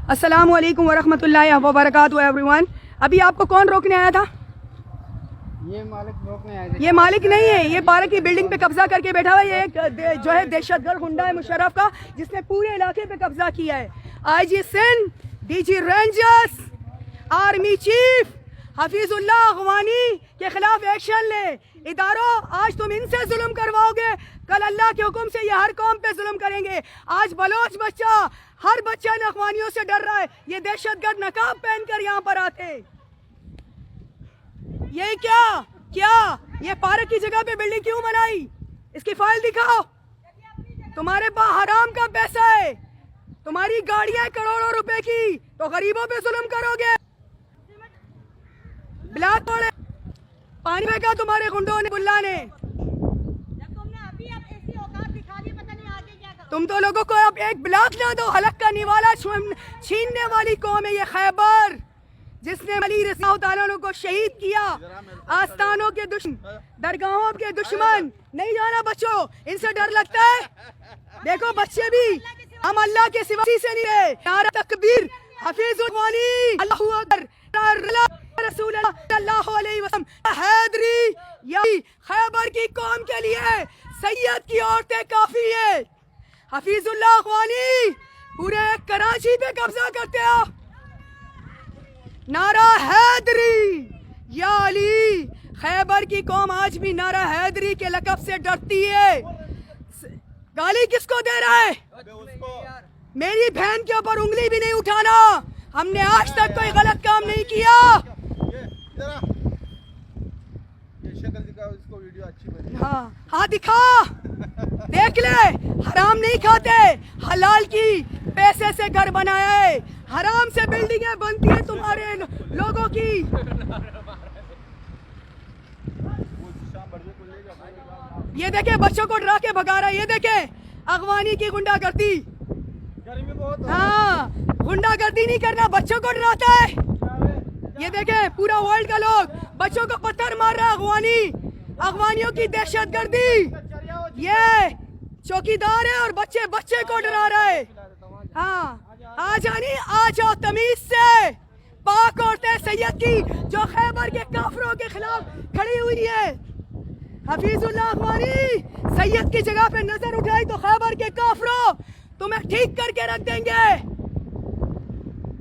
अस्सलामु अलैकुम वरहमतुल्लाहि वबरकातुहू एवरीवन। अभी आपको कौन रोकने आया था? ये मालिक रोकने आया था। ये मालिक नहीं है, ये पार्क की बिल्डिंग पे कब्जा करके बैठा हुआ है। ये एक जो है दहशतगर्द गुंडा है मुशर्रफ का, जिसने पूरे इलाके पे कब्जा किया है। IG Sindh, DG rangers, army chief Hafizullah Agwani के खिलाफ एक्शन ले। इदारों, आज तुम इनसे जुल्म करवाओगे, कल अल्लाह के हुक्म से ये हर कौम पे जुल्म करेंगे। आज बलोच बच्चा, हर बच्चा इन अखवानियों से डर रहा है। ये दहशतगर्द नकाब पहनकर यहाँ पर आते। ये क्या ये पार्क की जगह पे बिल्डिंग क्यों बनाई? इसकी फाइल दिखाओ। तुम्हारे पास हराम का पैसा है, तुम्हारी गाड़ियां करोड़ों रुपए की, तो गरीबों पे जुल्म करोगे। ब्लैक तोड़े, पानी फेंका तुम्हारे गुंडों ने, बुल्ला ने। तुम तो लोगों को अब एक ब्लॉक ना दो, हलक का निवाला छीनने वाली कौम है ये खैबर, जिसने अली रज़ियल्लाहु ताला अन्हु को शहीद किया। आस्थानों के दुश्मन, दरगाहों के दुश्मन। नहीं जाना बच्चों, इनसे डर लगता है। देखो बच्चे भी, हम अल्लाह के सिवा से नहीं है। नारा तकबीर, हफीजुल्लाही, अल्लाहू अकबर, रसूल सल्लल्लाहु अलैहि वसल्लम। हैदरी, यही खैबर की कौम के लिए सैयद की औरतें काफी है। हफीजुल्लाह अखवानी पूरे कराची पे कब्जा करते हो। नारा हैदरी या अली। खैबर की कौम आज भी नारा हैदरी के लक़ब से डरती है। गाली किसको दे रहा है? मेरी बहन के ऊपर उंगली भी नहीं उठाना। हमने आज तक कोई गलत काम नहीं किया। हाँ दिखा, देख ले। हराम नहीं खाते, हलाल की पैसे से घर बनाया है। हराम से बिल्डिंगें बनती है तुम्हारे लोगों की। ये देखे बच्चों को डरा के भगा रहा है। ये देखे अगवानी की गुंडागर्दी। हाँ, गुंडागर्दी नहीं करना, बच्चों को डराता है। ये देखे पूरा वर्ल्ड का लोग बच्चों को पत्थर मार रहा है। अगवानियों की दहशतगर्दी। ये चौकीदार है और बच्चे को डरा रहा है। हाँ, आ जाओ तमीज से। पाक औरतें सैयद की जो खैबर के काफरों के खिलाफ खड़ी हुई है। हफीजुल्लाह अखवानी, सैयद की जगह पे नजर उठाई तो खैबर के काफरों तुम्हें ठीक करके रख देंगे।